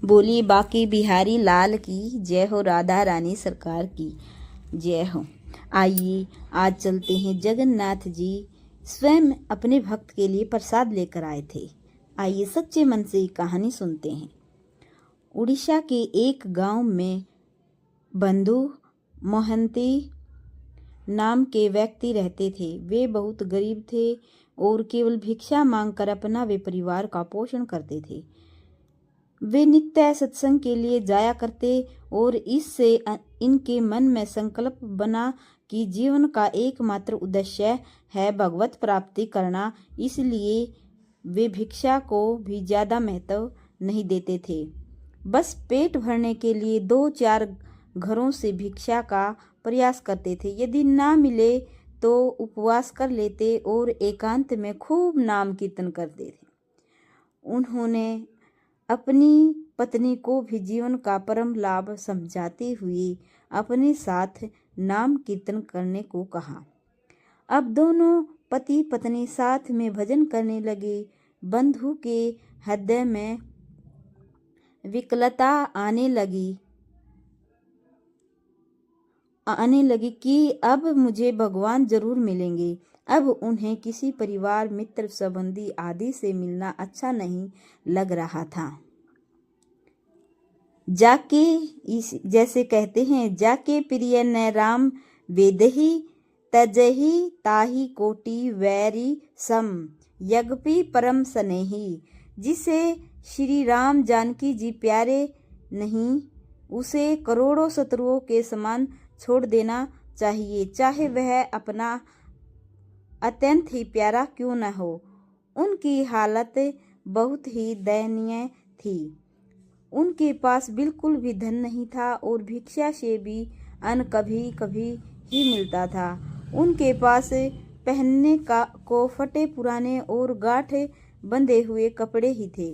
बोली बाकी बिहारी लाल की जय हो, राधा रानी सरकार की जय हो। आइए आज चलते हैं। जगन्नाथ जी स्वयं अपने भक्त के लिए प्रसाद लेकर आए थे। आइए सच्चे मन से कहानी सुनते हैं। उड़ीसा के एक गांव में बंधु मोहंती नाम के व्यक्ति रहते थे। वे बहुत गरीब थे और केवल भिक्षा मांगकर अपना वे परिवार का पोषण करते थे। वे नित्य सत्संग के लिए जाया करते और इससे इनके मन में संकल्प बना कि जीवन का एकमात्र उद्देश्य है भगवत प्राप्ति करना। इसलिए वे भिक्षा को भी ज्यादा महत्व नहीं देते थे। बस पेट भरने के लिए 2-4 घरों से भिक्षा का प्रयास करते थे। यदि ना मिले तो उपवास कर लेते और एकांत में खूब नाम कीर्तन करते थे। उन्होंने अपनी पत्नी को भी जीवन का परम लाभ समझाते हुए अपने साथ नाम कीर्तन करने को कहा। अब दोनों पति पत्नी साथ में भजन करने लगे। बंधु के हृदय में विकलता आने लगी कि अब मुझे भगवान जरूर मिलेंगे। अब उन्हें किसी परिवार मित्र संबंधी आदि से मिलना अच्छा नहीं लग रहा था। जाके जैसे कहते हैं, जाके प्रिय न राम वेदहि तजहि ताहि कोटि वैरी सम यज्ञपि परम स्नेही। जिसे श्री राम जानकी जी प्यारे नहीं, उसे करोड़ों शत्रुओं के समान छोड़ देना चाहिए, चाहे वह अपना अत्यंत ही प्यारा क्यों न हो। उनकी हालत बहुत ही दयनीय थी। उनके पास बिल्कुल भी धन नहीं था और भिक्षा से भी अन्न कभी कभी ही मिलता था। उनके पास पहनने को फटे पुराने और गांठ बंधे हुए कपड़े ही थे।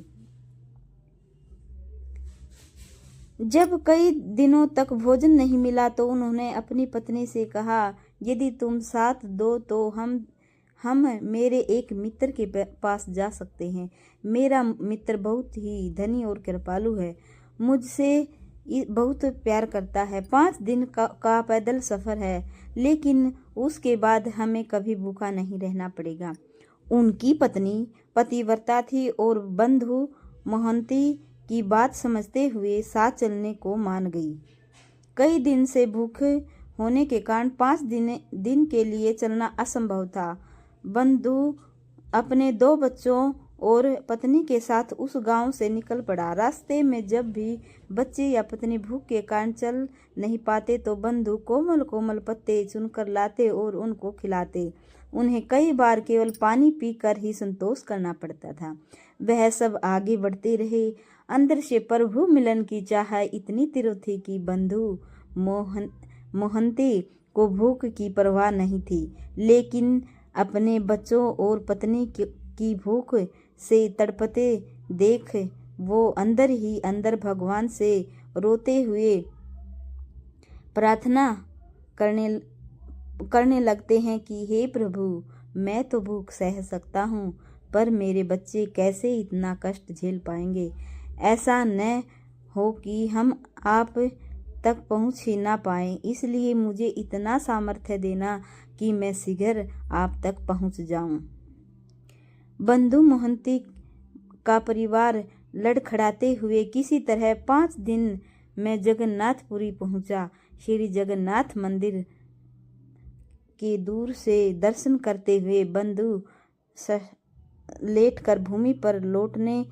जब कई दिनों तक भोजन नहीं मिला तो उन्होंने अपनी पत्नी से कहा, यदि तुम साथ दो तो हम मेरे एक मित्र के पास जा सकते हैं। मेरा मित्र बहुत ही धनी और कृपालु है, मुझसे बहुत प्यार करता है। 5 दिन का पैदल सफर है, लेकिन उसके बाद हमें कभी भूखा नहीं रहना पड़ेगा। उनकी पत्नी पतिव्रता थी और बंधु मोहंती की बात समझते हुए साथ चलने को मान गई। कई दिन से भूखे होने के कारण 5 दिन के लिए चलना असंभव था। बंधु अपने 2 बच्चों और पत्नी के साथ उस गांव से निकल पड़ा। रास्ते में जब भी बच्चे या पत्नी भूख के कारण चल नहीं पाते तो बंधु कोमल कोमल पत्ते चुनकर लाते और उनको खिलाते। उन्हें कई बार केवल पानी पीकर ही संतोष करना पड़ता था। वह सब आगे बढ़ते रहे। अंदर से प्रभु मिलन की चाह इतनी तीव्र थी कि बंधु मोहंती को भूख की परवाह नहीं थी, लेकिन अपने बच्चों और पत्नी की भूख से तड़पते देख वो अंदर ही अंदर भगवान से रोते हुए प्रार्थना करने लगते हैं कि हे प्रभु, मैं तो भूख सह सकता हूँ, पर मेरे बच्चे कैसे इतना कष्ट झेल पाएंगे। ऐसा न हो कि हम आप तक पहुँच ही ना पाएं, इसलिए मुझे इतना सामर्थ्य देना कि मैं शीघ्र आप तक पहुँच जाऊं। बंधु मोहंती का परिवार लड़खड़ाते हुए किसी तरह 5 दिन में जगन्नाथपुरी पहुंचा। श्री जगन्नाथ मंदिर के दूर से दर्शन करते हुए बंधु लेटकर भूमि पर लौटने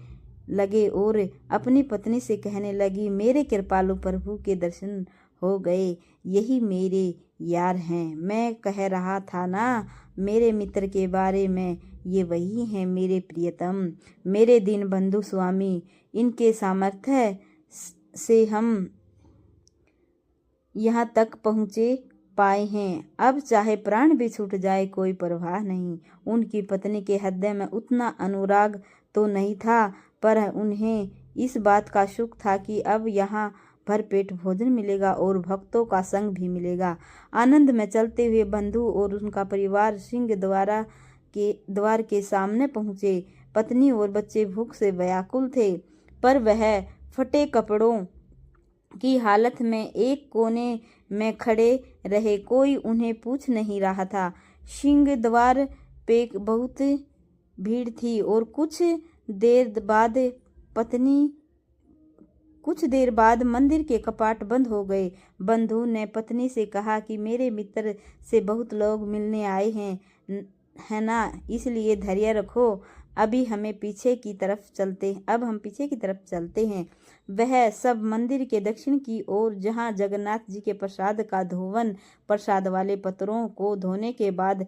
लगे और अपनी पत्नी से कहने लगी, मेरे कृपालु प्रभु के दर्शन हो गए, यही मेरे यार हैं। मैं कह रहा था ना मेरे मित्र के बारे में, ये वही हैं मेरे प्रियतम, मेरे दीन बंधु स्वामी। इनके सामर्थ्य से हम यहाँ तक पहुँचे पाए हैं। अब चाहे प्राण भी छूट जाए कोई परवाह नहीं। उनकी पत्नी के हृदय में उतना अनुराग तो नहीं था, पर उन्हें इस बात का सुख था कि अब यहाँ भरपेट भोजन मिलेगा और भक्तों का संग भी मिलेगा। आनंद में चलते हुए बंधु और उनका परिवार सिंह द्वार के सामने पहुँचे। पत्नी और बच्चे भूख से व्याकुल थे, पर वह फटे कपड़ों की हालत में एक कोने में खड़े रहे। कोई उन्हें पूछ नहीं रहा था। सिंह द्वार पे बहुत भीड़ थी और कुछ देर बाद मंदिर के कपाट बंद हो गए। बंधु ने पत्नी से कहा कि मेरे मित्र से बहुत लोग मिलने आए हैं, है ना, इसलिए धैर्य रखो। अब हम पीछे की तरफ चलते हैं। वह सब मंदिर के दक्षिण की ओर, जहाँ जगन्नाथ जी के प्रसाद का धोवन प्रसाद वाले पत्रों को धोने के बाद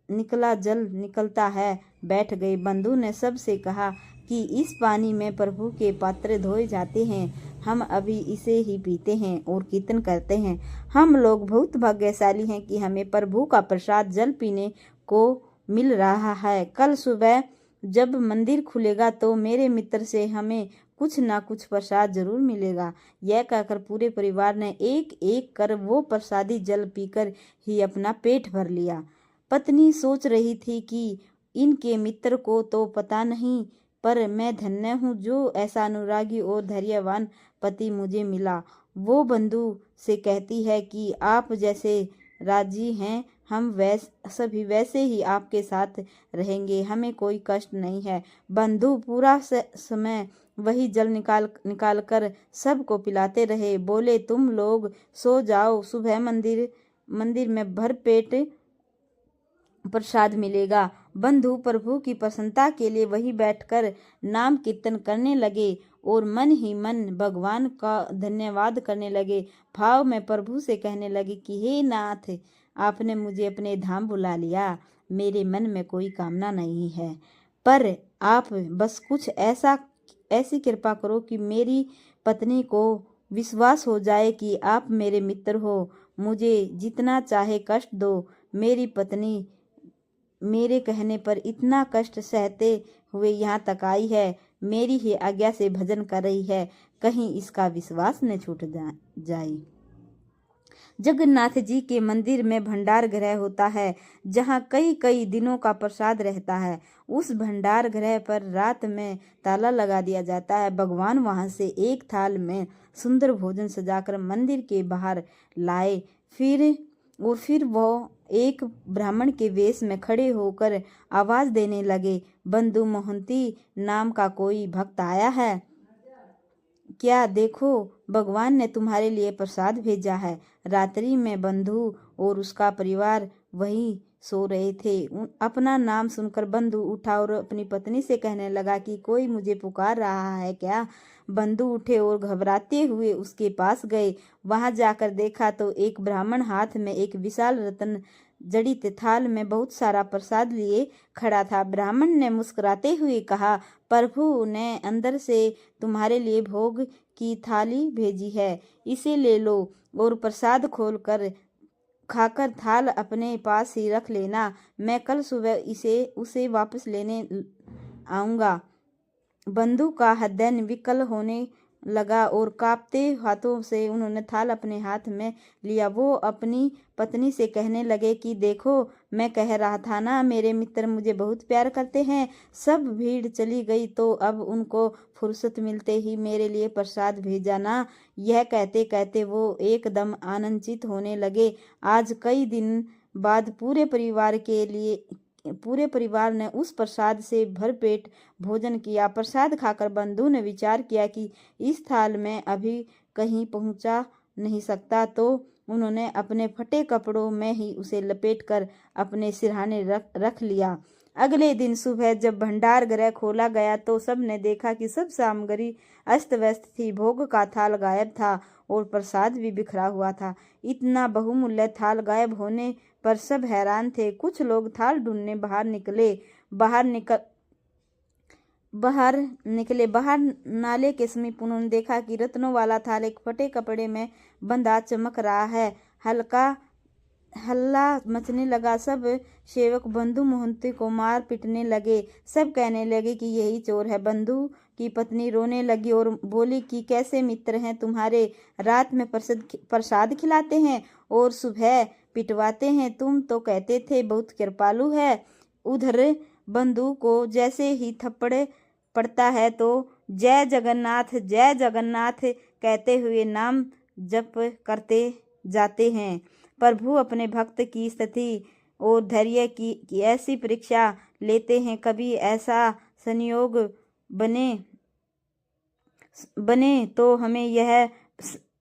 निकला जल निकलता है, बैठ गए। बंधु ने सबसे कहा कि इस पानी में प्रभु के पात्र धोए जाते हैं, हम अभी इसे ही पीते हैं और कीर्तन करते हैं। हम लोग बहुत भाग्यशाली हैं कि हमें प्रभु का प्रसाद जल पीने को मिल रहा है। कल सुबह जब मंदिर खुलेगा तो मेरे मित्र से हमें कुछ ना कुछ प्रसाद जरूर मिलेगा। यह कहकर पूरे परिवार ने एक एक कर वो प्रसादी जल पीकर ही अपना पेट भर लिया। पत्नी सोच रही थी कि इनके मित्र को तो पता नहीं, पर मैं धन्य हूँ जो ऐसा अनुरागी और धैर्यवान पति मुझे मिला। वो बंधु से कहती है कि आप जैसे राजी हैं, हम सभी वैसे ही आपके साथ रहेंगे, हमें कोई कष्ट नहीं है। बंधु पूरा समय वही जल निकाल कर सबको पिलाते रहे। बोले, तुम लोग सो जाओ, सुबह मंदिर में भर पेट प्रसाद मिलेगा। बंधु प्रभु की प्रसन्नता के लिए वही बैठकर नाम कीर्तन करने लगे और मन ही मन भगवान का धन्यवाद करने लगे। भाव में प्रभु से कहने लगे कि हे नाथ, आपने मुझे अपने धाम बुला लिया। मेरे मन में कोई कामना नहीं है, पर आप बस कुछ ऐसी कृपा करो कि मेरी पत्नी को विश्वास हो जाए कि आप मेरे मित्र हो। मुझे जितना चाहे कष्ट दो। मेरी पत्नी मेरे कहने पर इतना कष्ट सहते हुए यहाँ तक आई है, मेरी ही आज्ञा से भजन कर रही है, कहीं इसका विश्वास न छूट जाए। जगन्नाथ जी के मंदिर में भंडार गृह होता है, जहाँ कई कई दिनों का प्रसाद रहता है। उस भंडार गृह पर रात में ताला लगा दिया जाता है। भगवान वहां से एक थाल में सुंदर भोजन सजाकर मंदिर के बाहर लाए। फिर वो एक ब्राह्मण के वेश में खड़े होकर आवाज देने लगे, बंधु मोहंती नाम का कोई भक्त आया है क्या? देखो, भगवान ने तुम्हारे लिए प्रसाद भेजा है। रात्रि में बंधु और उसका परिवार वहीं सो रहे थे। अपना नाम सुनकर बंधु उठा और अपनी पत्नी से कहने लगा कि कोई मुझे पुकार रहा है क्या? बंधु उठे और घबराते हुए उसके पास गए। वहां जाकर देखा तो एक ब्राह्मण हाथ में एक विशाल रत्न जड़ित थाल में बहुत सारा प्रसाद लिए खड़ा था। ब्राह्मण ने मुस्कुराते हुए कहा, प्रभु ने अंदर से तुम्हारे लिए भोग की थाली भेजी है, इसे ले लो और प्रसाद खोलकर खाकर थाल अपने पास ही रख लेना। मैं कल सुबह उसे वापस लेने आऊँगा। बंधु का हृदय विकल होने लगा और कांपते हाथों से उन्होंने थाल अपने हाथ में लिया। वो अपनी पत्नी से कहने लगे कि देखो, मैं कह रहा था ना, मेरे मित्र मुझे बहुत प्यार करते हैं। सब भीड़ चली गई तो अब उनको फुर्सत मिलते ही मेरे लिए प्रसाद भेजा ना। यह कहते कहते वो एकदम आनंदित होने लगे। आज कई दिन बाद पूरे परिवार ने उस प्रसाद से भरपेट भोजन किया। प्रसाद खाकर बंधु ने विचार किया कि इस थाल में अभी कहीं पहुंचा नहीं सकता, तो उन्होंने अपने फटे कपड़ों में ही उसे लपेटकर अपने सिरहाने रख लिया। अगले दिन सुबह जब भंडार गृह खोला गया तो सबने देखा कि सब सामग्री अस्त व्यस्त थी। भोग का थाल गायब था और प्रसाद भी बिखरा हुआ था। इतना बहुमूल्य थाल गायब होने पर सब हैरान थे। कुछ लोग थाल ढूंढने बाहर नाले के समीप उन्होंने देखा कि रत्नों वाला थाल एक फटे कपड़े में बंधा चमक रहा है। हल्ला मचने लगा। सब सेवक बंधु मोहंती को मार पीटने लगे। सब कहने लगे कि यही चोर है। बंधु की पत्नी रोने लगी और बोली कि कैसे मित्र हैं तुम्हारे, रात में प्रसाद खिलाते हैं और सुबह पिटवाते हैं। तुम तो कहते थे बहुत कृपालु है। उधर बंधु को जैसे ही थप्पड़ पड़ता है तो जय जगन्नाथ कहते हुए नाम जप करते जाते हैं। प्रभु अपने भक्त की स्थिति और धैर्य की ऐसी परीक्षा लेते हैं। कभी ऐसा संयोग बने तो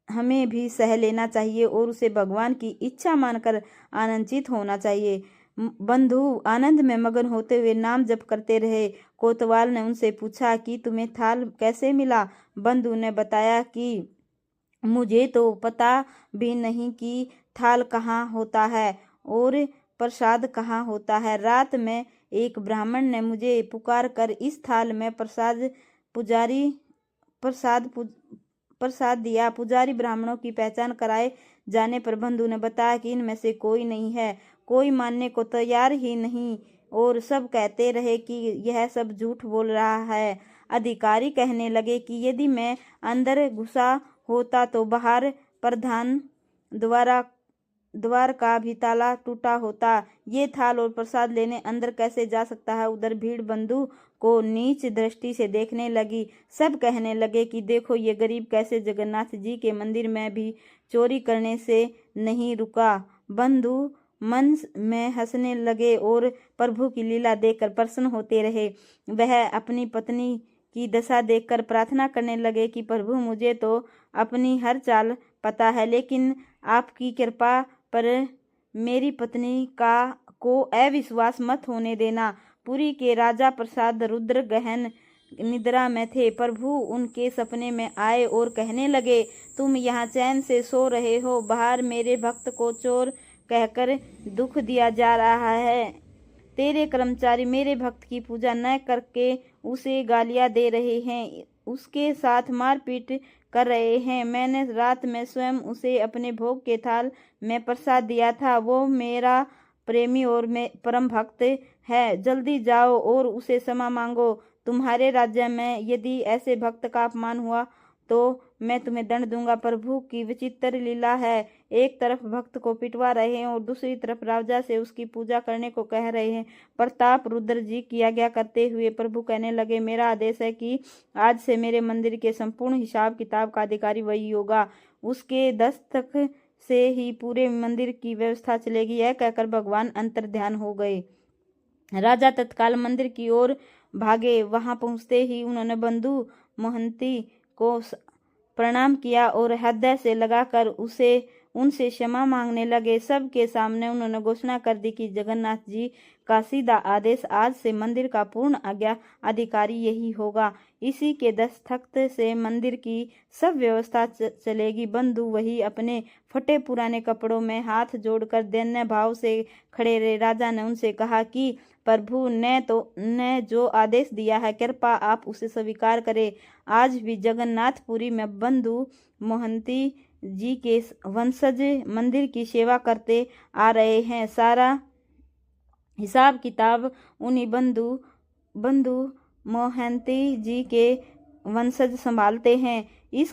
हमें भी सह लेना चाहिए और उसे भगवान की इच्छा मानकर आनंदित होना चाहिए। बंधु आनंद में मगन होते हुए नाम जप करते रहे। कोतवाल ने उनसे पूछा कि तुम्हें थाल कैसे मिला। बंधु ने बताया कि मुझे तो पता भी नहीं कि थाल कहाँ होता है और प्रसाद कहाँ होता है। रात में एक ब्राह्मण ने मुझे पुकार कर इस थाल में प्रसाद दिया। पुजारी ब्राह्मणों की पहचान कराए जाने पर बंधु ने बताया कि इनमें से कोई नहीं है। कोई मानने को तैयार ही नहीं और सब कहते रहे कि यह सब झूठ बोल रहा है। अधिकारी कहने लगे कि यदि मैं अंदर घुसा होता तो बाहर प्रधान द्वार का भी ताला टूटा होता। ये थाल और प्रसाद लेने अंदर कैसे जा सकता है। उधर भीड़ बंधु को नीच दृष्टि से देखने लगी। सब कहने लगे कि देखो ये गरीब कैसे जगन्नाथ जी के मंदिर में भी चोरी करने से नहीं रुका। बंधु मन में हंसने लगे और प्रभु की लीला देखकर प्रसन्न होते रहे। वह अपनी पत्नी की दशा देखकर प्रार्थना करने लगे कि प्रभु मुझे तो अपनी हर चाल पता है, लेकिन आपकी कृपा पर मेरी पत्नी को अविश्वास मत होने देना। पुरी के राजा प्रसाद रुद्र गहन निद्रा में थे। प्रभु उनके सपने में आए और कहने लगे, तुम यहाँ चैन से सो रहे हो, बाहर मेरे भक्त को चोर कहकर दुख दिया जा रहा है। तेरे कर्मचारी मेरे भक्त की पूजा न करके उसे गालियां दे रहे हैं, उसके साथ मारपीट कर रहे हैं। मैंने रात में स्वयं उसे अपने भोग के थाल में प्रसाद दिया था। वो मेरा प्रेमी और परम भक्त है। जल्दी जाओ और उसे क्षमा मांगो। तुम्हारे राज्य में यदि ऐसे भक्त का अपमान हुआ तो मैं तुम्हें दंड दूंगा। प्रभु की विचित्र लीला है। एक तरफ भक्त को पिटवा रहे हैं और दूसरी तरफ राजा से उसकी पूजा करने को कह रहे हैं। प्रताप रुद्र जी की आज्ञा करते हुए प्रभु कहने लगे, मेरा आदेश है कि आज से मेरे मंदिर के संपूर्ण हिसाब किताब का अधिकारी वही होगा। उसके दस्तक से ही पूरे मंदिर की व्यवस्था चलेगी। यह कहकर भगवान अंतर्ध्यान हो गए। राजा तत्काल मंदिर की ओर भागे। वहां पहुंचते ही उन्होंने बंधु मोहंती को प्रणाम किया और हृदय से लगाकर उनसे क्षमा मांगने लगे। सबके सामने उन्होंने घोषणा कर दी कि जगन्नाथ जी का सीधा आदेश आज से मंदिर का पूर्ण आज्ञा अधिकारी यही होगा। इसी के दस्तखत से मंदिर की सब व्यवस्था चलेगी। बंधु वही अपने फटे पुराने कपड़ों में हाथ जोड़कर दैन्य भाव से खड़े रहे। राजा ने उनसे कहा कि प्रभु ने जो आदेश दिया है, कृपा आप उसे स्वीकार करें। आज भी जगन्नाथपुरी में बंधु मोहंती जी के वंशज मंदिर की सेवा करते आ रहे हैं। सारा हिसाब किताब उन्हीं बंधु मोहंती जी के वंशज संभालते हैं। इस